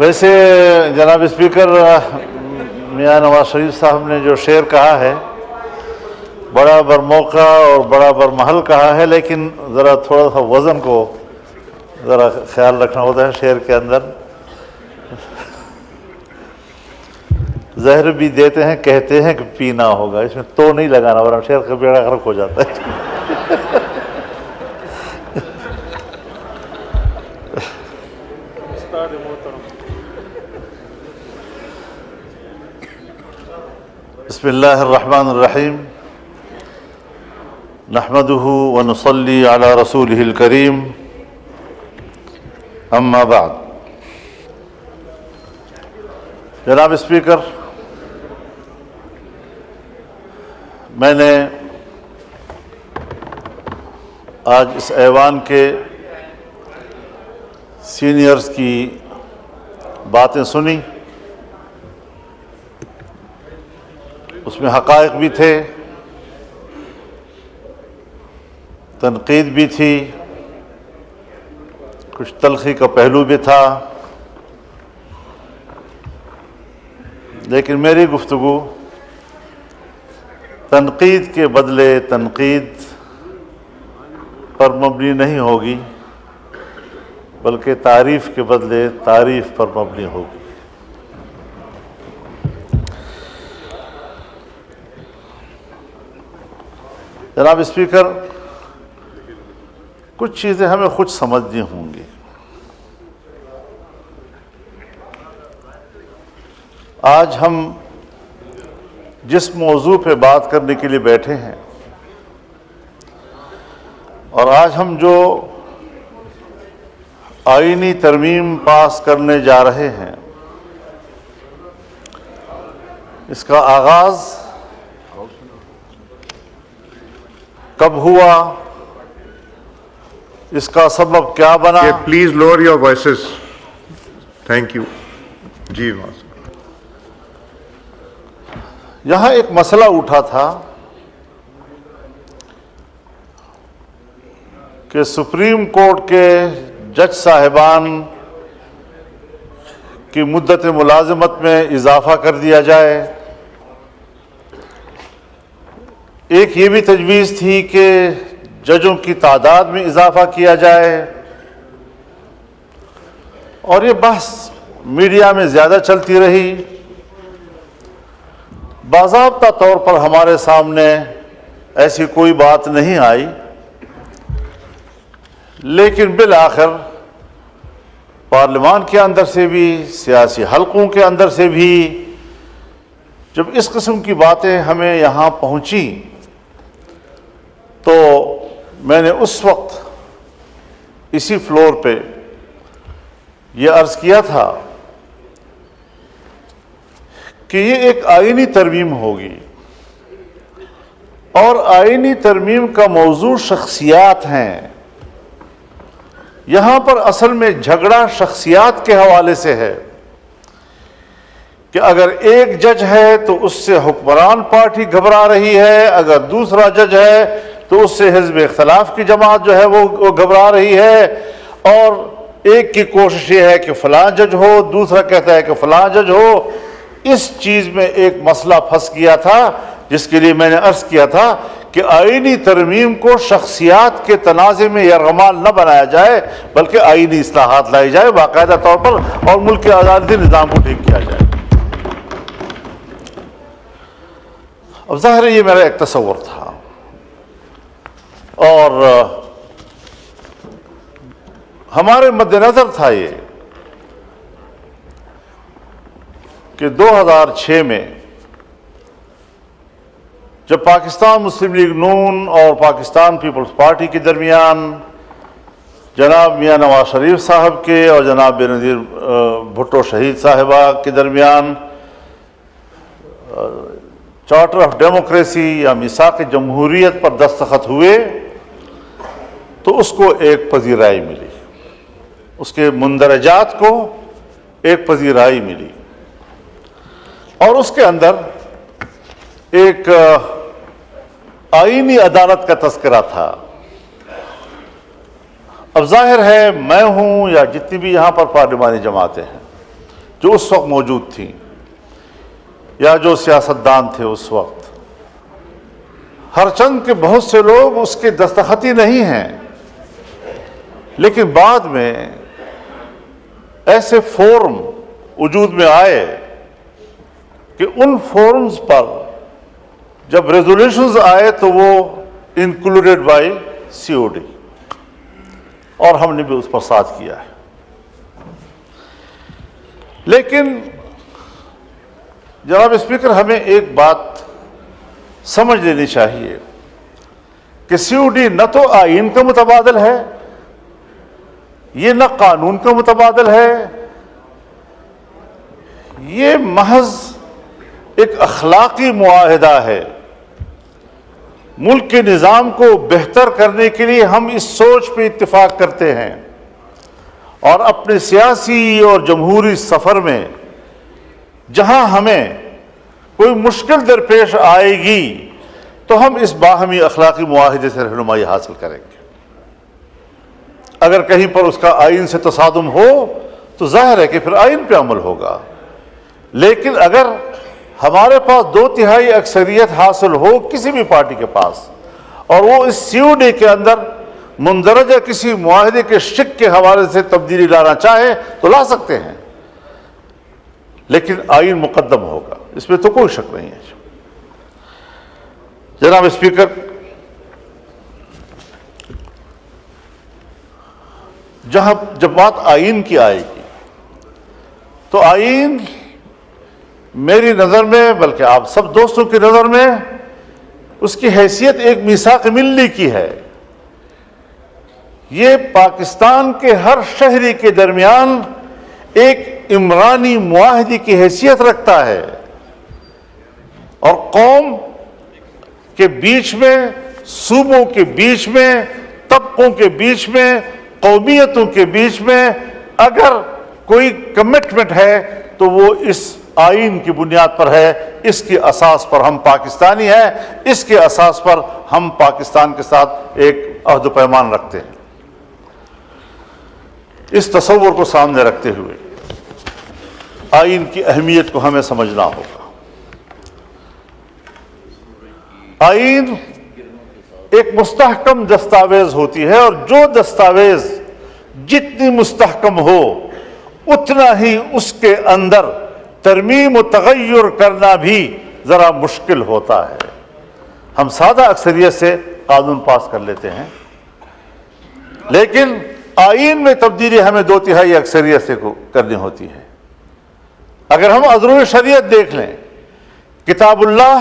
ویسے جناب اسپیکر میاں نواز شریف صاحب نے جو شعر کہا ہے بڑا بر موقع اور بڑا بر محل کہا ہے، لیکن ذرا تھوڑا سا وزن کو ذرا خیال رکھنا ہوتا ہے شعر کے اندر. زہر بھی دیتے ہیں کہتے ہیں کہ پینا ہوگا، اس میں تو نہیں لگانا ورنہ شعر کا بیڑا غرق ہو جاتا ہے. بسم اللہ الرحمن الرحیم نحمده ونصلی علی رسولہ الکریم اما بعد. جناب اسپیکر، میں نے آج اس ایوان کے سینئرز کی باتیں سنی، اس میں حقائق بھی تھے، تنقید بھی تھی، کچھ تلخی کا پہلو بھی تھا، لیکن میری گفتگو تنقید کے بدلے تنقید پر مبنی نہیں ہوگی، بلکہ تعریف کے بدلے تعریف پر مبنی ہوگی. جناب اسپیکر، کچھ چیزیں ہمیں خود سمجھنی ہوں گی. آج ہم جس موضوع پہ بات کرنے کے لیے بیٹھے ہیں اور آج ہم جو آئینی ترمیم پاس کرنے جا رہے ہیں، اس کا آغاز کب ہوا، اس کا سبب کیا بنا؟ Please lower your voices. Thank you. جی یہاں ایک مسئلہ اٹھا تھا کہ سپریم کورٹ کے جج صاحبان کی مدت ملازمت میں اضافہ کر دیا جائے. ایک یہ بھی تجویز تھی کہ ججوں کی تعداد میں اضافہ کیا جائے، اور یہ بحث میڈیا میں زیادہ چلتی رہی. باضابطہ طور پر ہمارے سامنے ایسی کوئی بات نہیں آئی، لیکن بالآخر پارلیمان کے اندر سے بھی، سیاسی حلقوں کے اندر سے بھی جب اس قسم کی باتیں ہمیں یہاں پہنچی تو میں نے اس وقت اسی فلور پہ یہ عرض کیا تھا کہ یہ ایک آئینی ترمیم ہوگی، اور آئینی ترمیم کا موضوع شخصیات ہیں. یہاں پر اصل میں جھگڑا شخصیات کے حوالے سے ہے کہ اگر ایک جج ہے تو اس سے حکمران پارٹی گھبرا رہی ہے، اگر دوسرا جج ہے تو اس سے حزب اختلاف کی جماعت جو ہے وہ گھبرا رہی ہے، اور ایک کی کوشش یہ ہے کہ فلاں جج ہو، دوسرا کہتا ہے کہ فلاں جج ہو. اس چیز میں ایک مسئلہ پھنس گیا تھا، جس کے لیے میں نے عرض کیا تھا کہ آئینی ترمیم کو شخصیات کے تنازع میں یرغمال نہ بنایا جائے، بلکہ آئینی اصلاحات لائی جائے باقاعدہ طور پر، اور ملک کے عدالتی نظام کو ٹھیک کیا جائے. اب ظاہر ہے یہ میرا ایک تصور تھا، اور ہمارے مد نظر تھا یہ کہ 2006 میں جب پاکستان مسلم لیگ نون اور پاکستان پیپلز پارٹی کے درمیان جناب میاں نواز شریف صاحب کے اور جناب بینظیر بھٹو شہید صاحبہ کے درمیان چارٹر آف ڈیموکریسی یا میثاق جمہوریت پر دستخط ہوئے تو اس کو ایک پذیرائی ملی، اس کے مندرجات کو ایک پذیرائی ملی، اور اس کے اندر ایک آئینی عدالت کا تذکرہ تھا. اب ظاہر ہے میں ہوں یا جتنی بھی یہاں پر پارلیمانی جماعتیں ہیں، جو اس وقت موجود تھیں یا جو سیاستدان تھے اس وقت، ہر چند کے بہت سے لوگ اس کے دستخطی نہیں ہیں، لیکن بعد میں ایسے فورم وجود میں آئے کہ ان فورمز پر جب ریزولوشنز آئے تو وہ انکلوڈیڈ بائی COD، اور ہم نے بھی اس پر ساتھ کیا ہے۔ لیکن جناب اسپیکر، ہمیں ایک بات سمجھ لینی چاہیے کہ COD نہ تو آئین کا متبادل ہے، یہ نہ قانون کا متبادل ہے، یہ محض ایک اخلاقی معاہدہ ہے۔ ملک کے نظام کو بہتر کرنے کے لیے ہم اس سوچ پہ اتفاق کرتے ہیں، اور اپنے سیاسی اور جمہوری سفر میں جہاں ہمیں کوئی مشکل درپیش آئے گی تو ہم اس باہمی اخلاقی معاہدے سے رہنمائی حاصل کریں گے۔ اگر کہیں پر اس کا آئین سے تصادم ہو تو ظاہر ہے کہ پھر آئین پہ عمل ہوگا، لیکن اگر ہمارے پاس 2/3 اکثریت حاصل ہو کسی بھی پارٹی کے پاس، اور وہ اس COD کے اندر مندرجہ کسی معاہدے کے شق کے حوالے سے تبدیلی لانا چاہے تو لا سکتے ہیں، لیکن آئین مقدم ہوگا، اس میں تو کوئی شک نہیں ہے۔ جناب اسپیکر، جب بات آئین کی آئے گی تو آئین میری نظر میں، بلکہ آپ سب دوستوں کی نظر میں، اس کی حیثیت ایک میثاق ملی کی ہے۔ یہ پاکستان کے ہر شہری کے درمیان ایک عمرانی معاہدے کی حیثیت رکھتا ہے، اور قوم کے بیچ میں، صوبوں کے بیچ میں، طبقوں کے بیچ میں، قومیتوں کے بیچ میں اگر کوئی کمٹمنٹ ہے تو وہ اس آئین کی بنیاد پر ہے، اس کی اساس پر ہم پاکستانی ہیں، اس کے اساس پر ہم پاکستان کے ساتھ ایک عہد و پیمان رکھتے ہیں۔ اس تصور کو سامنے رکھتے ہوئے آئین کی اہمیت کو ہمیں سمجھنا ہوگا۔ آئین ایک مستحکم دستاویز ہوتی ہے، اور جو دستاویز جتنی مستحکم ہو اتنا ہی اس کے اندر ترمیم و تغیر کرنا بھی ذرا مشکل ہوتا ہے۔ ہم سادہ اکثریت سے قانون پاس کر لیتے ہیں، لیکن آئین میں تبدیلی ہمیں 2/3 اکثریت سے کرنی ہوتی ہے۔ اگر ہم عذر شریعت دیکھ لیں، کتاب اللہ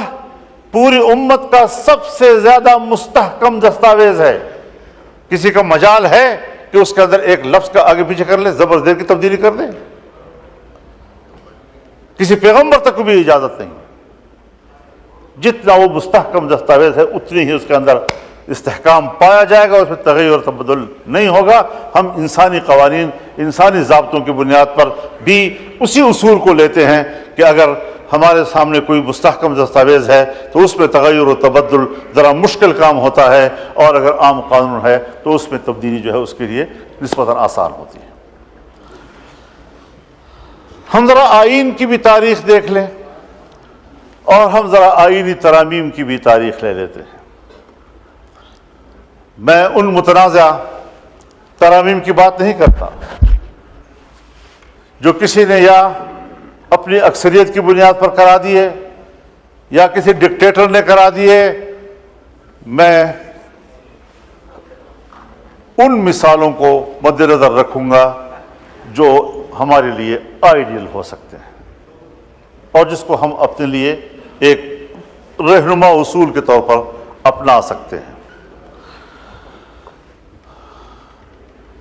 پوری امت کا سب سے زیادہ مستحکم دستاویز ہے۔ کسی کا مجال ہے کہ اس کے اندر ایک لفظ کا آگے پیچھے کر لے، زبر زیر کی تبدیلی کر دے؟ کسی پیغمبر تک کو بھی اجازت نہیں۔ جتنا وہ مستحکم دستاویز ہے اتنی ہی اس کے اندر استحکام پایا جائے گا، اس میں تغیر اور تبدل نہیں ہوگا۔ ہم انسانی قوانین، انسانی ضابطوں کی بنیاد پر بھی اسی اصول کو لیتے ہیں کہ اگر ہمارے سامنے کوئی مستحکم دستاویز ہے تو اس میں تغیر و تبدل ذرا مشکل کام ہوتا ہے، اور اگر عام قانون ہے تو اس میں تبدیلی جو ہے اس کے لیے نسبتاً آسان ہوتی ہے۔ ہم ذرا آئین کی بھی تاریخ دیکھ لیں، اور ہم ذرا آئینی ترامیم کی بھی تاریخ لے لیتے ہیں۔ میں ان متنازع ترامیم کی بات نہیں کرتا جو کسی نے یا اپنی اکثریت کی بنیاد پر کرا دیے یا کسی ڈکٹیٹر نے کرا دیے۔ میں ان مثالوں کو مد نظر رکھوں گا جو ہمارے لیے آئیڈیل ہو سکتے ہیں، اور جس کو ہم اپنے لیے ایک رہنما اصول کے طور پر اپنا سکتے ہیں۔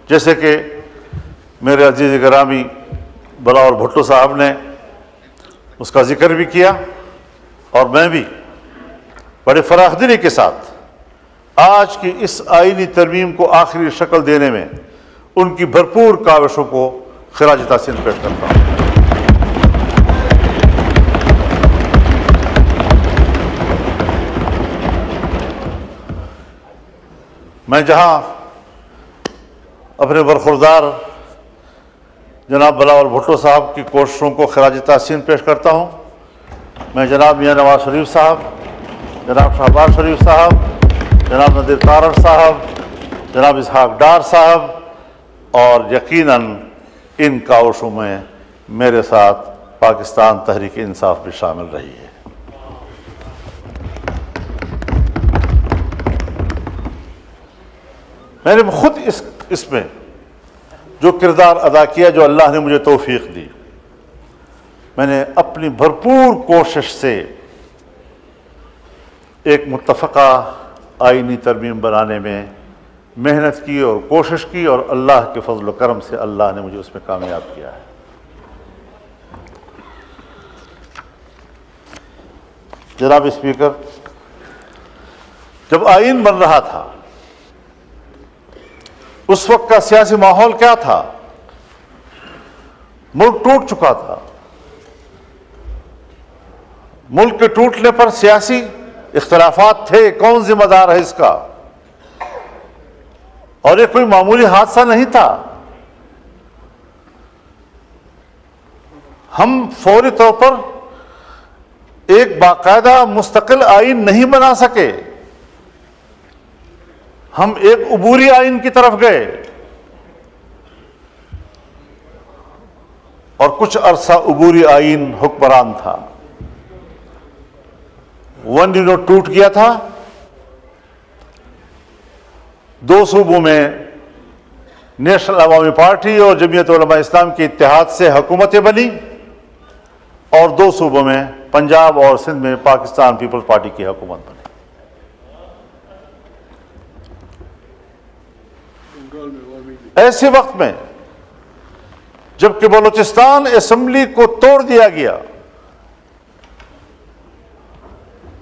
جیسے کہ میرے عزیز گرامی بلاول بھٹو صاحب نے اس کا ذکر بھی کیا، اور میں بھی بڑے فراخ دلی کے ساتھ آج کی اس آئینی ترمیم کو آخری شکل دینے میں ان کی بھرپور کاوشوں کو خراج تحسین پیش کرتا ہوں۔ میں جہاں اپنے برخوردار جناب بلاول بھٹو صاحب کی کوششوں کو خراج تحسین پیش کرتا ہوں. میں جناب میاں نواز شریف صاحب، جناب شہباز شریف صاحب، جناب نذیر تارڑ صاحب، جناب اسحاق ڈار صاحب اور یقیناً ان کاوشوں میں میرے ساتھ پاکستان تحریک انصاف بھی شامل رہی ہے. میں نے خود اس میں جو کردار ادا کیا، جو اللہ نے مجھے توفیق دی، میں نے اپنی بھرپور کوشش سے ایک متفقہ آئینی ترمیم بنانے میں محنت کی اور کوشش کی، اور اللہ کے فضل و کرم سے اللہ نے مجھے اس میں کامیاب کیا ہے. جناب اسپیکر، جب آئین بن رہا تھا اس وقت کا سیاسی ماحول کیا تھا؟ ملک ٹوٹ چکا تھا. ملک کے ٹوٹنے پر سیاسی اختلافات تھے، کون ذمہ دار ہے اس کا؟ اور یہ کوئی معمولی حادثہ نہیں تھا. ہم فوری طور پر ایک باقاعدہ مستقل آئین نہیں بنا سکے، ہم ایک عبوری آئین کی طرف گئے اور کچھ عرصہ عبوری آئین حکمران تھا. ون ڈینو ٹوٹ گیا تھا. 2 صوبوں میں نیشنل عوامی پارٹی اور جمعیت علماء اسلام کے اتحاد سے حکومتیں بنی، اور 2 صوبوں میں پنجاب اور سندھ میں پاکستان پیپلز پارٹی کی حکومت بنی. ایسے وقت میں جبکہ بلوچستان اسمبلی کو توڑ دیا گیا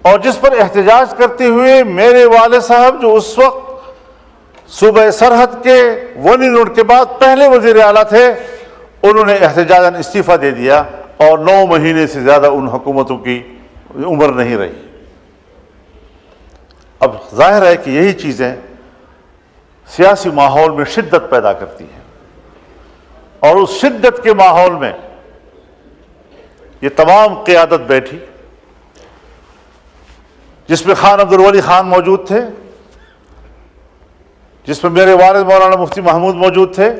اور جس پر احتجاج کرتے ہوئے میرے والد صاحب جو اس وقت صوبہ سرحد کے ونی روڈ کے بعد پہلے وزیر اعلیٰ تھے، انہوں نے احتجاجاً استعفیٰ دے دیا اور 9 مہینے سے زیادہ ان حکومتوں کی عمر نہیں رہی. اب ظاہر ہے کہ یہی چیزیں سیاسی ماحول میں شدت پیدا کرتی ہیں، اور اس شدت کے ماحول میں یہ تمام قیادت بیٹھی، جس میں خان عبدالولی خان موجود تھے، جس میں میرے والد مولانا مفتی محمود موجود تھے،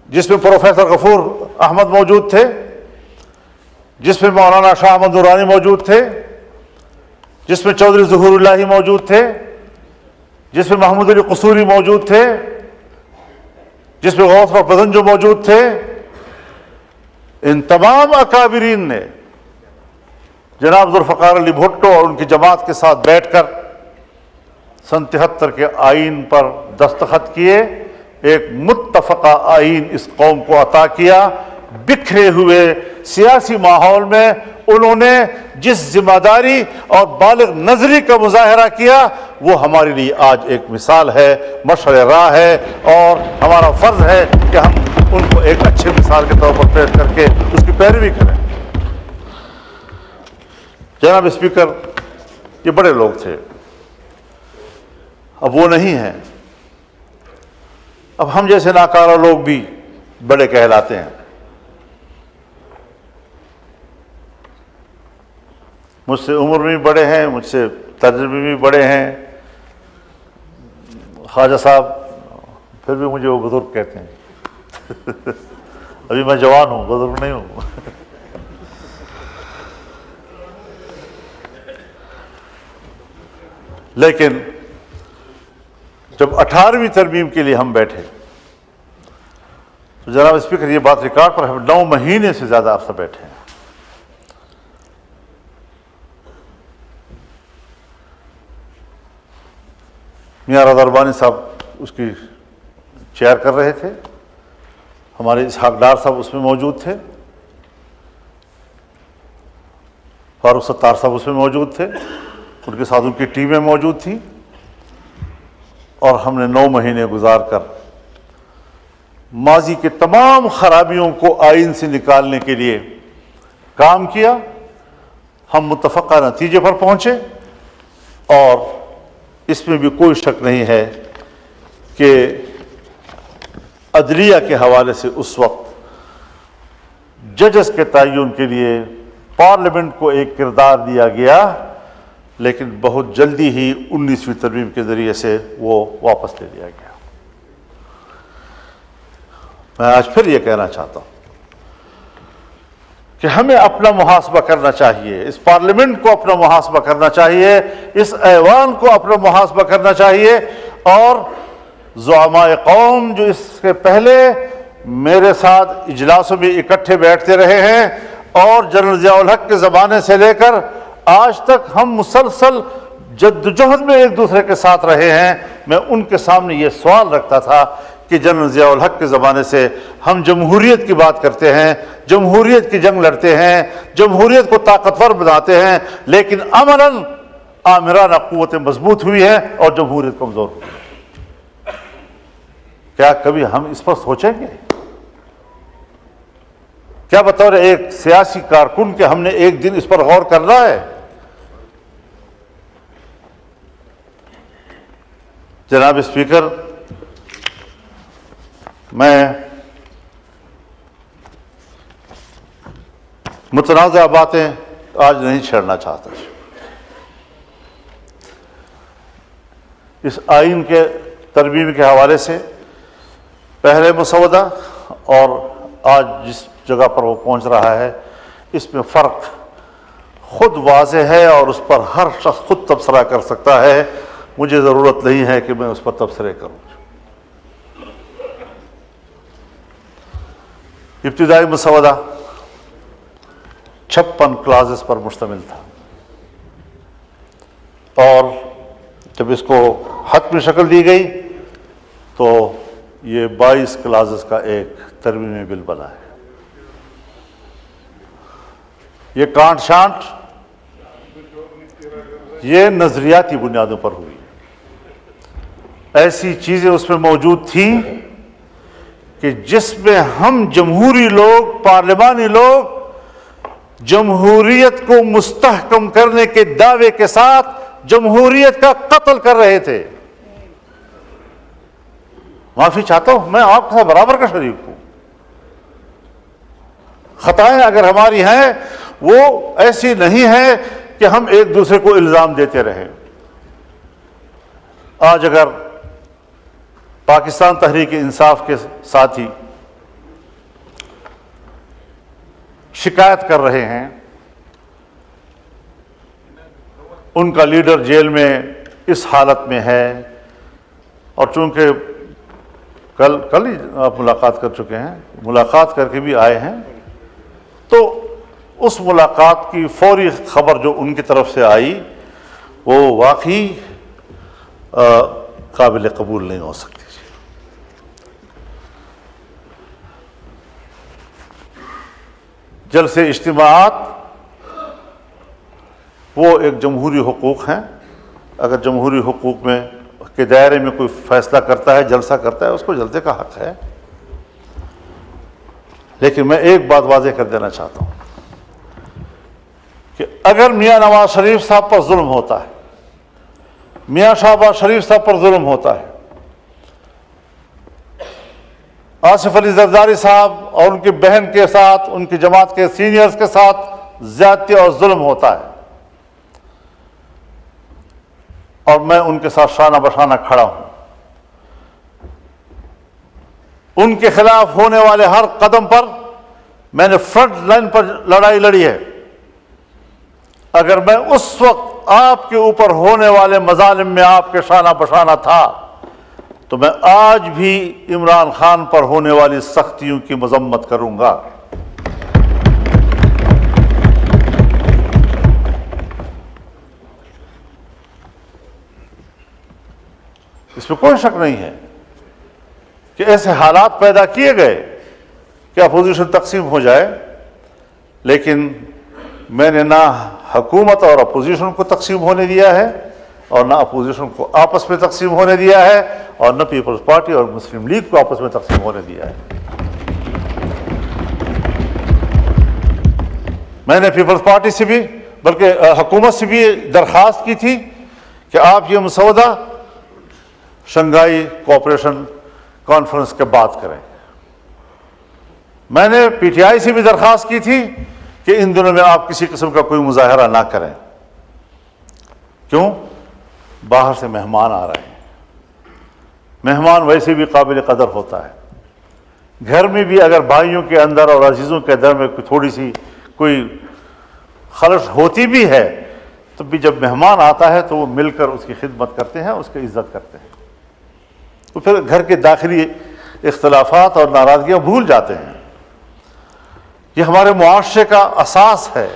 جس میں پروفیسر غفور احمد موجود تھے، جس میں مولانا شاہ احمد نورانی موجود تھے، جس میں چودھری ظہور اللہ موجود تھے، جس میں محمود علی قصوری موجود تھے، جس میں غوث بخش بدنجو موجود تھے. ان تمام اکابرین نے جناب ذوالفقار علی بھٹو اور ان کی جماعت کے ساتھ بیٹھ کر 73 کے آئین پر دستخط کیے. ایک متفقہ آئین اس قوم کو عطا کیا. بکھرے ہوئے سیاسی ماحول میں انہوں نے جس ذمہ داری اور بالغ نظری کا مظاہرہ کیا وہ ہمارے لیے آج ایک مثال ہے، مشعل راہ ہے، اور ہمارا فرض ہے کہ ہم ان کو ایک اچھے مثال کے طور پر پیش کر کے اس کی پیروی کریں. جناب اسپیکر، یہ بڑے لوگ تھے، اب وہ نہیں ہیں. اب ہم جیسے ناکارہ لوگ بھی بڑے کہلاتے ہیں. مجھ سے عمر میں بھی بڑے ہیں، مجھ سے تجربے میں بھی بڑے ہیں. خواجہ صاحب پھر بھی مجھے وہ بزرگ کہتے ہیں. ابھی میں جوان ہوں، بزرگ نہیں ہوں. لیکن جب 18ویں ترمیم کے لیے ہم بیٹھے تو جناب اسپیکر یہ بات ریکارڈ پر ہم 9 مہینے سے زیادہ عرصہ بیٹھے ہیں. میاں رضا ربانی صاحب اس کی چیئر کر رہے تھے، ہمارے اسحاق ڈار صاحب اس میں موجود تھے، فاروق ستار صاحب اس میں موجود تھے، ان کے ساتھ ان کی ٹیمیں موجود تھیں، اور ہم نے 9 مہینے گزار کر ماضی کے تمام خرابیوں کو آئین سے نکالنے کے لیے کام کیا. ہم متفقہ نتیجے پر پہنچے، اور اس میں بھی کوئی شک نہیں ہے کہ عدلیہ کے حوالے سے اس وقت ججز کے تعین کے لیے پارلیمنٹ کو ایک کردار دیا گیا، لیکن بہت جلدی ہی 19ویں ترمیم کے ذریعے سے وہ واپس لے لیا گیا۔ میں آج پھر یہ کہنا چاہتا ہوں کہ ہمیں اپنا محاسبہ کرنا چاہیے، اس پارلیمنٹ کو اپنا محاسبہ کرنا چاہیے، اس ایوان کو اپنا محاسبہ کرنا چاہیے، اور زعماء قوم جو اس کے پہلے میرے ساتھ اجلاسوں میں اکٹھے بیٹھتے رہے ہیں، اور جنرل ضیاء الحق کے زمانے سے لے کر آج تک ہم مسلسل جدوجہد میں ایک دوسرے کے ساتھ رہے ہیں، میں ان کے سامنے یہ سوال رکھتا تھا کہ جنرل ضیاء الحق کے زمانے سے ہم جمہوریت کی بات کرتے ہیں، جمہوریت کی جنگ لڑتے ہیں، جمہوریت کو طاقتور بناتے ہیں، لیکن عملاً آمرانہ قوتیں مضبوط ہوئی ہیں اور جمہوریت کمزور ہوئی ہے۔ کیا کبھی ہم اس پر سوچیں گے؟ کیا بطور ایک سیاسی کارکن کہ ہم نے ایک دن اس پر غور کرنا ہے؟ جناب اسپیکر، میں متنازع باتیں آج نہیں چھیڑنا چاہتا۔ اس آئین کے ترمیم کے حوالے سے پہلے مسودہ اور آج جس جگہ پر وہ پہنچ رہا ہے، اس میں فرق خود واضح ہے اور اس پر ہر شخص خود تبصرہ کر سکتا ہے، مجھے ضرورت نہیں ہے کہ میں اس پر تبصرے کروں۔ ابتدائی مسودہ 56 کلازز پر مشتمل تھا، اور جب اس کو حتمی شکل دی گئی تو یہ 22 کلازز کا ایک ترمیمی بل بنا ہے۔ یہ کانٹ شانٹ یہ نظریاتی بنیادوں پر ہوئی، ایسی چیزیں اس میں موجود تھیں کہ جس میں ہم جمہوری لوگ، پارلیمانی لوگ جمہوریت کو مستحکم کرنے کے دعوے کے ساتھ جمہوریت کا قتل کر رہے تھے۔ معافی چاہتا ہوں، میں آپ کے ساتھ برابر کا شریک ہوں۔ خطائیں اگر ہماری ہیں وہ ایسی نہیں ہیں کہ ہم ایک دوسرے کو الزام دیتے رہیں۔ آج اگر پاکستان تحریک انصاف کے ساتھی شکایت کر رہے ہیں، ان کا لیڈر جیل میں اس حالت میں ہے، اور چونکہ کل ہی آپ ملاقات کر چکے ہیں، ملاقات کر کے بھی آئے ہیں، تو اس ملاقات کی فوری خبر جو ان کی طرف سے آئی وہ واقعی قابل قبول نہیں ہو سکتی۔ جلسے اجتماعات وہ ایک جمہوری حقوق ہیں، اگر جمہوری حقوق میں کے دائرے میں کوئی فیصلہ کرتا ہے، جلسہ کرتا ہے، اس کو جلسے کا حق ہے۔ لیکن میں ایک بات واضح کر دینا چاہتا ہوں کہ اگر میاں نواز شریف صاحب پر ظلم ہوتا ہے، میاں شہباز شریف صاحب پر ظلم ہوتا ہے، آصف علی زرداری صاحب اور ان کی بہن کے ساتھ، ان کی جماعت کے سینئرز کے ساتھ زیادتی اور ظلم ہوتا ہے، اور میں ان کے ساتھ شانہ بشانہ کھڑا ہوں، ان کے خلاف ہونے والے ہر قدم پر میں نے فرنٹ لائن پر لڑائی لڑی ہے، اگر میں اس وقت آپ کے اوپر ہونے والے مظالم میں آپ کے شانہ بشانہ تھا تو میں آج بھی عمران خان پر ہونے والی سختیوں کی مذمت کروں گا۔ اس میں کوئی شک نہیں ہے کہ ایسے حالات پیدا کیے گئے کہ اپوزیشن تقسیم ہو جائے، لیکن میں نے نہ حکومت اور اپوزیشن کو تقسیم ہونے دیا ہے، اور نہ اپوزیشن کو آپس میں تقسیم ہونے دیا ہے، اور نہ پیپلز پارٹی اور مسلم لیگ کو آپس میں تقسیم ہونے دیا ہے۔ میں نے پیپلز پارٹی سے بھی، بلکہ حکومت سے بھی درخواست کی تھی کہ آپ یہ مسودہ شنگھائی کوآپریشن کانفرنس کے بعد کریں۔ میں نے پی ٹی آئی سے بھی درخواست کی تھی کہ ان دنوں میں آپ کسی قسم کا کوئی مظاہرہ نہ کریں. کیوں؟ باہر سے مہمان آ رہے ہیں. مہمان ویسے بھی قابل قدر ہوتا ہے. گھر میں بھی اگر بھائیوں کے اندر اور عزیزوں کے اندر میں تھوڑی سی کوئی خلش ہوتی بھی ہے تو بھی جب مہمان آتا ہے تو وہ مل کر اس کی خدمت کرتے ہیں, اس کی عزت کرتے ہیں. تو پھر گھر کے داخلی اختلافات اور ناراضگیاں بھول جاتے ہیں. یہ ہمارے معاشرے کا اساس ہے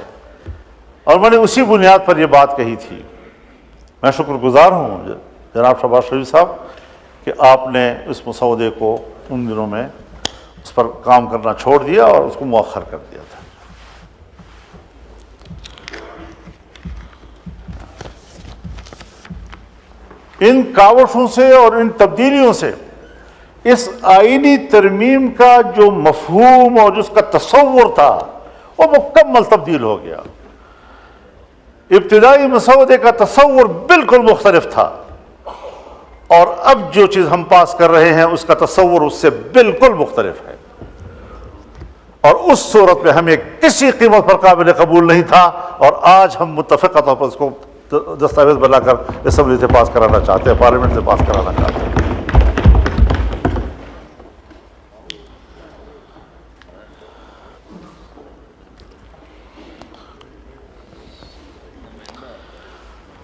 اور میں نے اسی بنیاد پر یہ بات کہی تھی. میں شکر گزار ہوں جناب شہباز شریف صاحب کہ آپ نے اس مسودے کو ان دنوں میں اس پر کام کرنا چھوڑ دیا اور اس کو مؤخر کر دیا تھا. ان کاوشوں سے اور ان تبدیلیوں سے اس آئینی ترمیم کا جو مفہوم اور جس کا تصور تھا وہ مکمل تبدیل ہو گیا. ابتدائی مسودے کا تصور بالکل مختلف تھا اور اب جو چیز ہم پاس کر رہے ہیں اس کا تصور اس سے بالکل مختلف ہے. اور اس صورت میں ہمیں کسی قیمت پر قابل قبول نہیں تھا اور آج ہم متفقہ طور پر اس کو دستاویز بنا کر اسمبلی سے پاس کرانا چاہتے ہیں, پارلیمنٹ سے پاس کرانا چاہتے ہیں.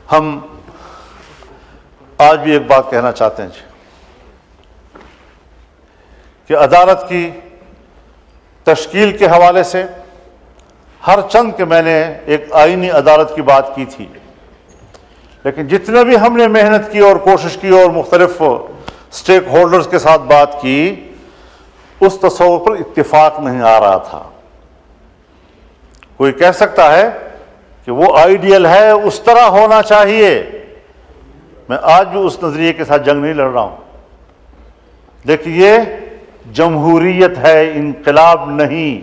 ہم آج بھی ایک بات کہنا چاہتے ہیں کہ عدالت کی تشکیل کے حوالے سے ہر چند کہ میں نے ایک آئینی عدالت کی بات کی تھی, لیکن جتنا بھی ہم نے محنت کی اور کوشش کی اور مختلف سٹیک ہولڈرز کے ساتھ بات کی اس تصور پر اتفاق نہیں آ رہا تھا. کوئی کہہ سکتا ہے کہ وہ آئیڈیل ہے, اس طرح ہونا چاہیے. میں آج بھی اس نظریے کے ساتھ جنگ نہیں لڑ رہا ہوں. دیکھیے جمہوریت ہے, انقلاب نہیں.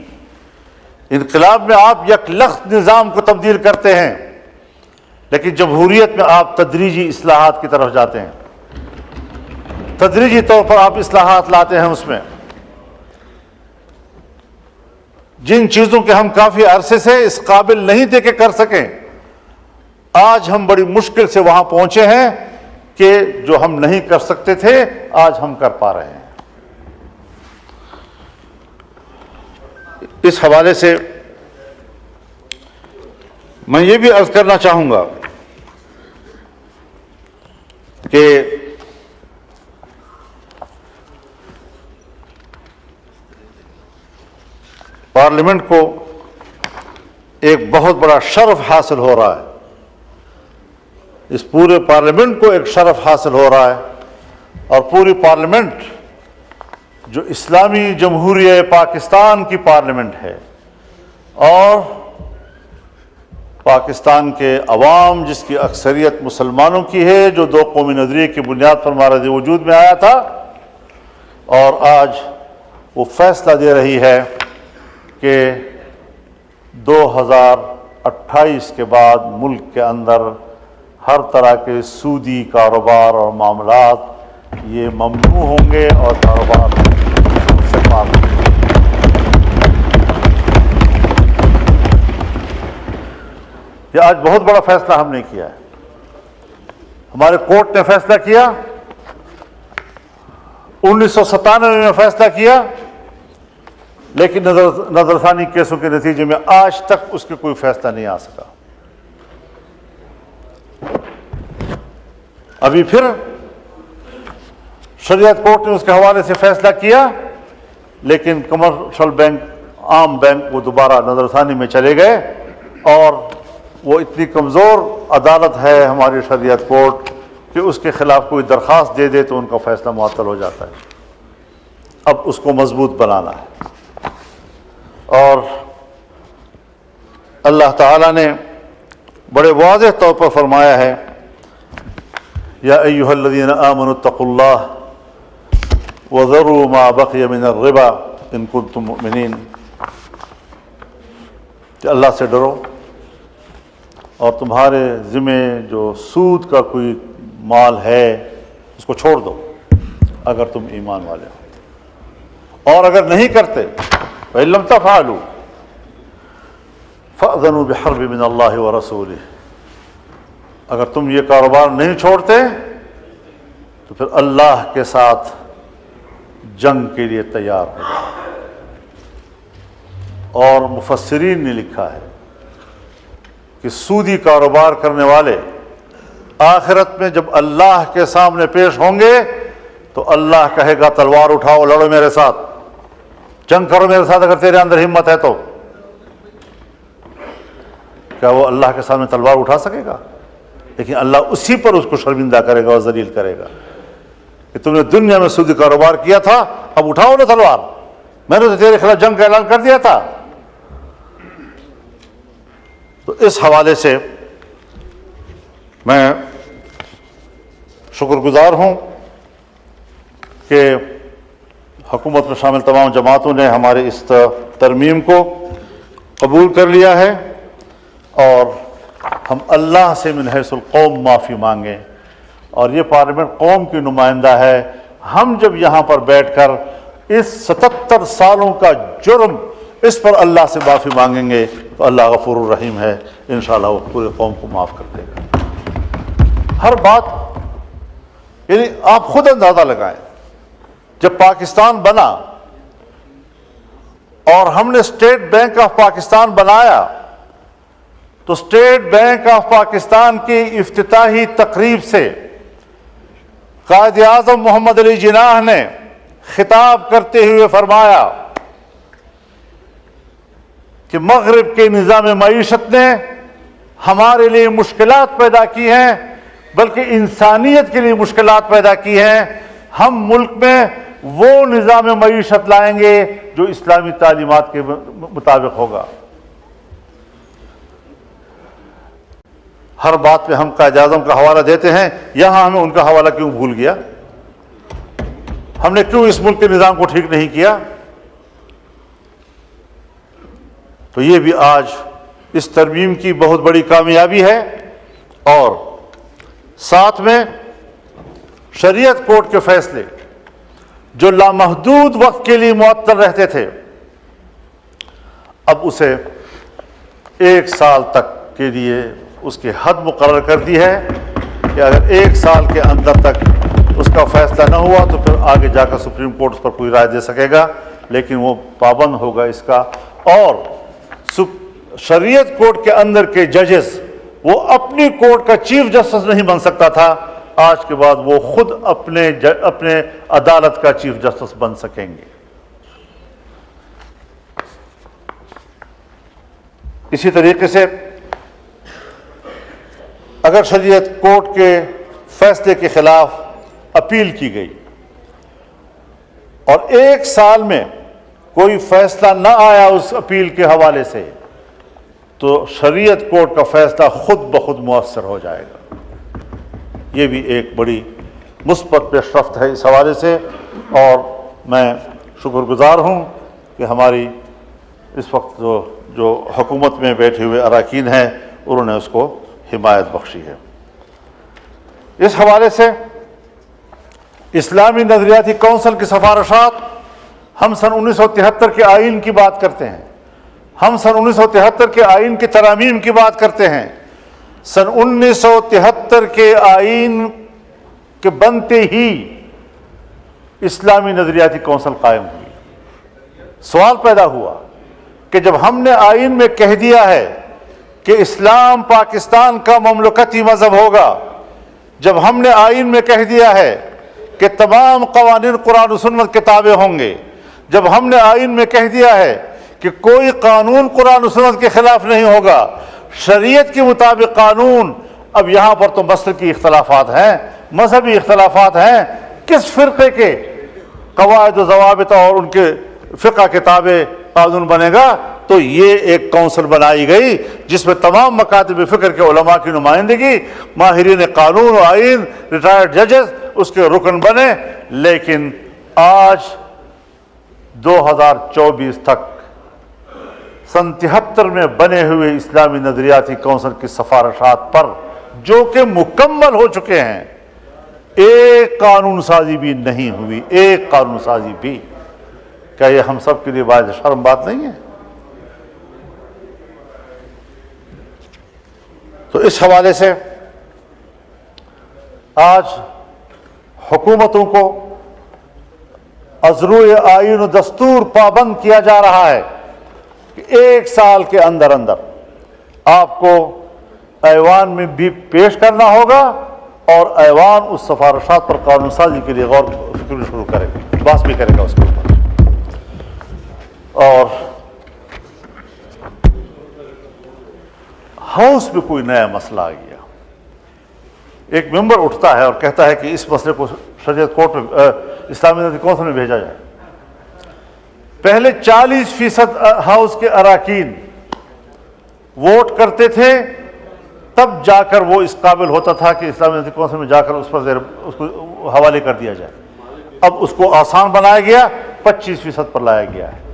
انقلاب میں آپ یک لخت نظام کو تبدیل کرتے ہیں, لیکن جمہوریت میں آپ تدریجی اصلاحات کی طرف جاتے ہیں. تدریجی طور پر آپ اصلاحات لاتے ہیں. اس میں جن چیزوں کے ہم کافی عرصے سے اس قابل نہیں تھے کہ کر سکیں, آج ہم بڑی مشکل سے وہاں پہنچے ہیں کہ جو ہم نہیں کر سکتے تھے آج ہم کر پا رہے ہیں. اس حوالے سے میں یہ بھی عرض کرنا چاہوں گا کہ پارلیمنٹ کو ایک بہت بڑا شرف حاصل ہو رہا ہے. اس پورے پارلیمنٹ کو ایک شرف حاصل ہو رہا ہے اور پوری پارلیمنٹ جو اسلامی جمہوریہ پاکستان کی پارلیمنٹ ہے اور پاکستان کے عوام جس کی اکثریت مسلمانوں کی ہے, جو دو قومی نظریے کی بنیاد پر ہمارا وجود میں آیا تھا, اور آج وہ فیصلہ دے رہی ہے کہ 2028 کے بعد ملک کے اندر ہر طرح کے سودی کاروبار اور معاملات یہ ممنوع ہوں گے اور کاروبار سے پاک ہوں گے. یہ آج بہت بڑا فیصلہ ہم نے کیا ہے. ہمارے کورٹ نے فیصلہ کیا, 1997 میں فیصلہ کیا, لیکن نظر ثانی کیسوں کے نتیجے میں آج تک اس کے کوئی فیصلہ نہیں آ سکا. ابھی پھر شریعت کورٹ نے اس کے حوالے سے فیصلہ کیا, لیکن کمرشل بینک, عام بینک وہ دوبارہ نظر ثانی میں چلے گئے اور وہ اتنی کمزور عدالت ہے ہماری شریعت کورٹ کہ اس کے خلاف کوئی درخواست دے دے تو ان کا فیصلہ معطل ہو جاتا ہے. اب اس کو مضبوط بنانا ہے اور اللہ تعالیٰ نے بڑے واضح طور پر فرمایا ہے, یا ایھا الذین آمنوا اتقوا اللہ وذروا ما بقی من الربا ان کنتم مؤمنین, کہ اللہ سے ڈرو اور تمہارے ذمہ جو سود کا کوئی مال ہے اس کو چھوڑ دو اگر تم ایمان والے ہو, اور اگر نہیں کرتے وَإِن لَمْ تَفْعَلُوا فَأْذَنُوا بِحَرْبٍ مِّنَ اللَّهِ وَرَسُولِهِ، اگر تم یہ کاروبار نہیں چھوڑتے تو پھر اللہ کے ساتھ جنگ کے لیے تیار ہو جاؤ۔ اور مفسرین نے لکھا ہے کہ سودی کاروبار کرنے والے آخرت میں جب اللہ کے سامنے پیش ہوں گے تو اللہ کہے گا تلوار اٹھاؤ، لڑو میرے ساتھ، جنگ کرو میرے ساتھ اگر تیرے اندر ہمت ہے تو۔ کیا وہ اللہ کے سامنے تلوار اٹھا سکے گا؟ لیکن اللہ اسی پر اس کو شرمندہ کرے گا اور ذلیل کرے گا کہ تم نے دنیا میں سودی کاروبار کیا تھا، اب اٹھاؤ نا تلوار، میں نے تو تیرے خلاف جنگ کا اعلان کر دیا تھا۔ تو اس حوالے سے میں شکر گزار ہوں کہ حکومت میں شامل تمام جماعتوں نے ہمارے اس ترمیم کو قبول کر لیا ہے، اور ہم اللہ سے من حیث القوم معافی مانگیں، اور یہ پارلیمنٹ قوم کی نمائندہ ہے۔ ہم جب یہاں پر بیٹھ کر اس 77 سالوں کا جرم اس پر اللہ سے معافی مانگیں گے تو اللہ غفور الرحیم ہے، انشاءاللہ وہ پورے قوم کو معاف کر دے گا۔ ہر بات یعنی آپ خود اندازہ لگائیں، جب پاکستان بنا اور ہم نے اسٹیٹ بینک آف پاکستان بنایا تو اسٹیٹ بینک آف پاکستان کی افتتاحی تقریب سے قائد اعظم محمد علی جناح نے خطاب کرتے ہوئے فرمایا کہ مغرب کے نظام معیشت نے ہمارے لیے مشکلات پیدا کی ہیں، بلکہ انسانیت کے لیے مشکلات پیدا کی ہیں۔ ہم ملک میں وہ نظام معیشت لائیں گے جو اسلامی تعلیمات کے مطابق ہوگا۔ ہر بات پہ ہم قائد اعظم کا حوالہ دیتے ہیں، یہاں ہمیں ان کا حوالہ کیوں بھول گیا؟ ہم نے کیوں اس ملک کے نظام کو ٹھیک نہیں کیا؟ تو یہ بھی آج اس ترمیم کی بہت بڑی کامیابی ہے، اور ساتھ میں شریعت کورٹ کے فیصلے جو لامحدود وقت کے لیے معطل رہتے تھے، اب اسے 1 سال تک کے لیے اس کی حد مقرر کر دی ہے کہ اگر 1 سال کے اندر تک اس کا فیصلہ نہ ہوا تو پھر آگے جا کر سپریم کورٹ اس پر کوئی رائے دے سکے گا، لیکن وہ پابند ہوگا اس کا۔ اور شریعت کورٹ کے اندر کے ججز وہ اپنی کورٹ کا چیف جسٹس نہیں بن سکتا تھا، آج کے بعد وہ خود اپنے عدالت کا چیف جسٹس بن سکیں گے۔ اسی طریقے سے اگر شریعت کورٹ کے فیصلے کے خلاف اپیل کی گئی اور 1 سال میں کوئی فیصلہ نہ آیا اس اپیل کے حوالے سے، تو شریعت کورٹ کا فیصلہ خود بخود مؤثر ہو جائے گا۔ یہ بھی ایک بڑی مثبت پیش رفت ہے اس حوالے سے، اور میں شکر گزار ہوں کہ ہماری اس وقت جو حکومت میں بیٹھے ہوئے اراکین ہیں انہوں نے اس کو حمایت بخشی ہے۔ اس حوالے سے اسلامی نظریاتی کونسل کی سفارشات، ہم سن 1973 کے آئین کی بات کرتے ہیں، ہم سن 1973 کے آئین کی ترامیم کی بات کرتے ہیں۔ سن 1973 کے آئین کے بنتے ہی اسلامی نظریاتی کونسل قائم ہوئی۔ سوال پیدا ہوا کہ جب ہم نے آئین میں کہہ دیا ہے کہ اسلام پاکستان کا مملکتی مذہب ہوگا، جب ہم نے آئین میں کہہ دیا ہے کہ تمام قوانین قرآن و سنت کے تابع ہوں گے، جب ہم نے آئین میں کہہ دیا ہے کہ کوئی قانون قرآن و سنت کے خلاف نہیں ہوگا، شریعت کے مطابق قانون، اب یہاں پر تو مسلکی اختلافات ہیں، مذہبی اختلافات ہیں، کس فرقے کے قواعد و ضوابط اور ان کے فقہ کے تابع قانون بنے گا؟ تو یہ ایک کونسل بنائی گئی جس میں تمام مکاتب فکر کے علماء کی نمائندگی، ماہرین قانون و آئین، ریٹائرڈ ججز اس کے رکن بنے۔ لیکن آج 2024 تک سن 73 میں بنے ہوئے اسلامی نظریاتی کونسل کی سفارشات پر جو کہ مکمل ہو چکے ہیں، ایک قانون سازی بھی نہیں ہوئی، ایک قانون سازی بھی کیا یہ ہم سب کے لیے باعث شرم بات نہیں ہے؟ تو اس حوالے سے آج حکومتوں کو از روئے آئین و دستور پابند کیا جا رہا ہے کہ 1 سال کے اندر اندر آپ کو ایوان میں بھی پیش کرنا ہوگا اور ایوان اس سفارشات پر قانون سازی کے لیے غور و فکر شروع کرے گا، بحث بھی کرے گا اس کے اوپر۔ اور ہاؤس میں کوئی نیا مسئلہ آ گیا، ایک ممبر اٹھتا ہے اور کہتا ہے کہ اس مسئلے کو شریعت کورٹ میں اسلامی امدادی کونسل میں بھیجا جائے۔ پہلے 40% ہاؤس کے اراکین ووٹ کرتے تھے، تب جا کر وہ اس قابل ہوتا تھا کہ اسلامی امدادی کونسل میں جا کر اس کو حوالے کر دیا جائے۔ اب اس کو آسان بنایا گیا، 25% پر لایا گیا ہے۔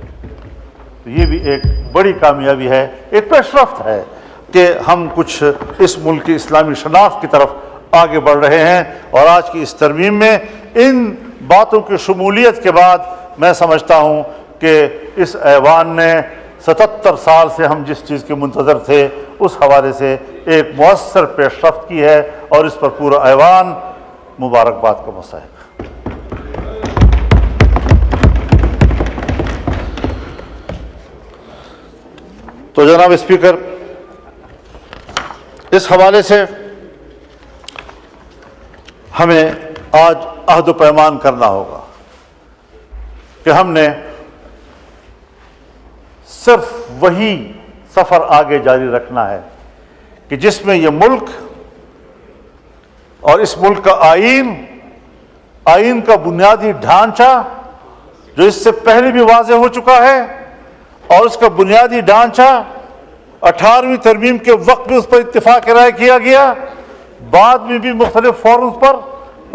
تو یہ بھی ایک بڑی کامیابی ہے، ایک پیش رفت ہے کہ ہم کچھ اس ملک کی اسلامی شناخت کی طرف آگے بڑھ رہے ہیں۔ اور آج کی اس ترمیم میں ان باتوں کی شمولیت کے بعد میں سمجھتا ہوں کہ اس ایوان نے 77 سال سے ہم جس چیز کے منتظر تھے اس حوالے سے ایک مؤثر پیش رفت کی ہے، اور اس پر پورا ایوان مبارکباد کا مستحق۔ تو جناب اسپیکر، اس حوالے سے ہمیں آج عہد و پیمان کرنا ہوگا کہ ہم نے صرف وہی سفر آگے جاری رکھنا ہے کہ جس میں یہ ملک اور اس ملک کا آئین کا بنیادی ڈھانچہ جو اس سے پہلے بھی واضح ہو چکا ہے، اور اس کا بنیادی ڈھانچہ 18ویں ترمیم کے وقت میں اس پر اتفاق رائے کیا گیا، بعد میں بھی مختلف فورمز پر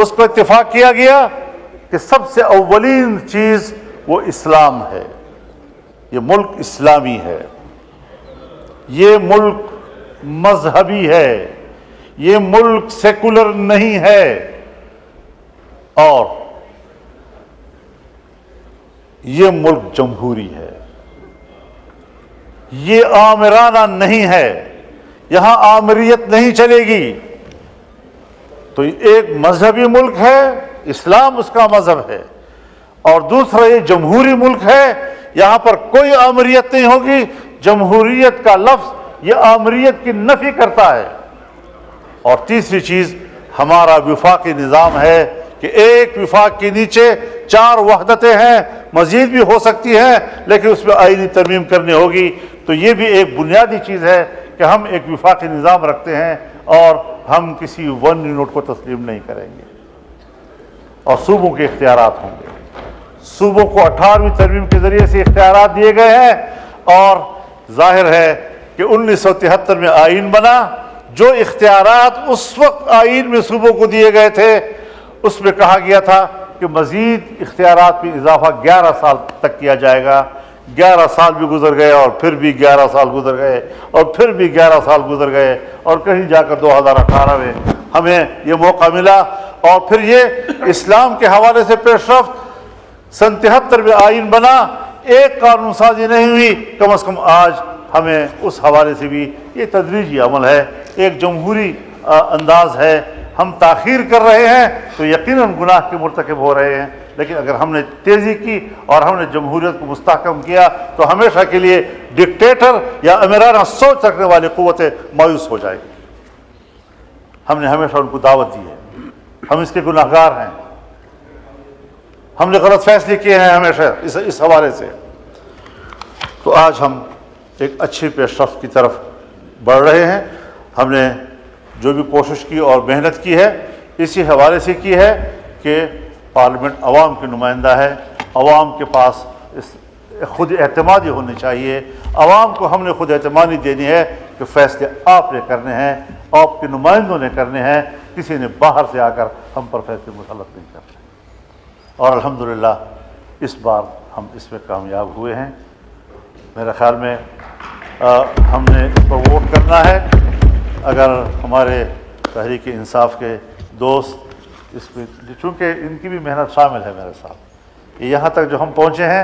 اس کو اتفاق کیا گیا کہ سب سے اولین چیز وہ اسلام ہے۔ یہ ملک اسلامی ہے، یہ ملک مذہبی ہے، یہ ملک سیکولر نہیں ہے، اور یہ ملک جمہوری ہے، یہ آمرانہ نہیں ہے، یہاں آمریت نہیں چلے گی۔ تو ایک مذہبی ملک ہے، اسلام اس کا مذہب ہے، اور دوسرا یہ جمہوری ملک ہے، یہاں پر کوئی آمریت نہیں ہوگی۔ جمہوریت کا لفظ یہ آمریت کی نفی کرتا ہے۔ اور تیسری چیز ہمارا وفاقی نظام ہے کہ ایک وفاق کے نیچے 4 وحدتیں ہیں، مزید بھی ہو سکتی ہیں، لیکن اس میں آئینی ترمیم کرنی ہوگی۔ تو یہ بھی ایک بنیادی چیز ہے کہ ہم ایک وفاقی نظام رکھتے ہیں اور ہم کسی ون یونٹ کو تسلیم نہیں کریں گے، اور صوبوں کے اختیارات ہوں گے۔ صوبوں کو 18ویں ترمیم کے ذریعے سے اختیارات دیے گئے ہیں، اور ظاہر ہے کہ 1973 میں آئین بنا، جو اختیارات اس وقت آئین میں صوبوں کو دیے گئے تھے اس میں کہا گیا تھا کہ مزید اختیارات میں اضافہ 11 سال تک کیا جائے گا۔ 11 سال بھی گزر گئے، اور پھر بھی 11 سال گزر گئے، اور پھر بھی 11 سال گزر گئے، اور کہیں جا کر 2018 میں ہمیں یہ موقع ملا۔ اور پھر یہ اسلام کے حوالے سے پیش رفت، 73 میں آئین بنا، ایک قانون سازی نہیں ہوئی، کم از کم آج ہمیں اس حوالے سے بھی یہ تدریجی عمل ہے، ایک جمہوری انداز ہے۔ ہم تاخیر کر رہے ہیں تو یقیناً گناہ کے مرتکب ہو رہے ہیں، لیکن اگر ہم نے تیزی کی اور ہم نے جمہوریت کو مستحکم کیا تو ہمیشہ کے لیے ڈکٹیٹر یا امیرانہ سوچ رکھنے والی قوتیں مایوس ہو جائیں گی۔ ہم نے ہمیشہ ان کو دعوت دی ہے، ہم اس کے گناہ گار ہیں، ہم نے غلط فیصلے کیے ہیں ہمیشہ اس حوالے سے۔ تو آج ہم ایک اچھی پیش رفت کی طرف بڑھ رہے ہیں۔ ہم نے جو بھی کوشش کی اور محنت کی ہے اسی حوالے سے کی ہے کہ پارلیمنٹ عوام کی نمائندہ ہے، عوام کے پاس خود اعتمادی ہونی چاہیے، عوام کو ہم نے خود اعتمادی دینی ہے کہ فیصلے آپ نے کرنے ہیں، آپ کے نمائندوں نے کرنے ہیں، کسی نے باہر سے آ کر ہم پر فیصلے مسلط نہیں کرنے۔ اور الحمدللہ اس بار ہم اس میں کامیاب ہوئے ہیں۔ میرے خیال میں ہم نے اس پر ووٹ کرنا ہے۔ اگر ہمارے تحریک انصاف کے دوست اس میں، چونکہ ان کی بھی محنت شامل ہے میرے ساتھ، یہاں تک جو ہم پہنچے ہیں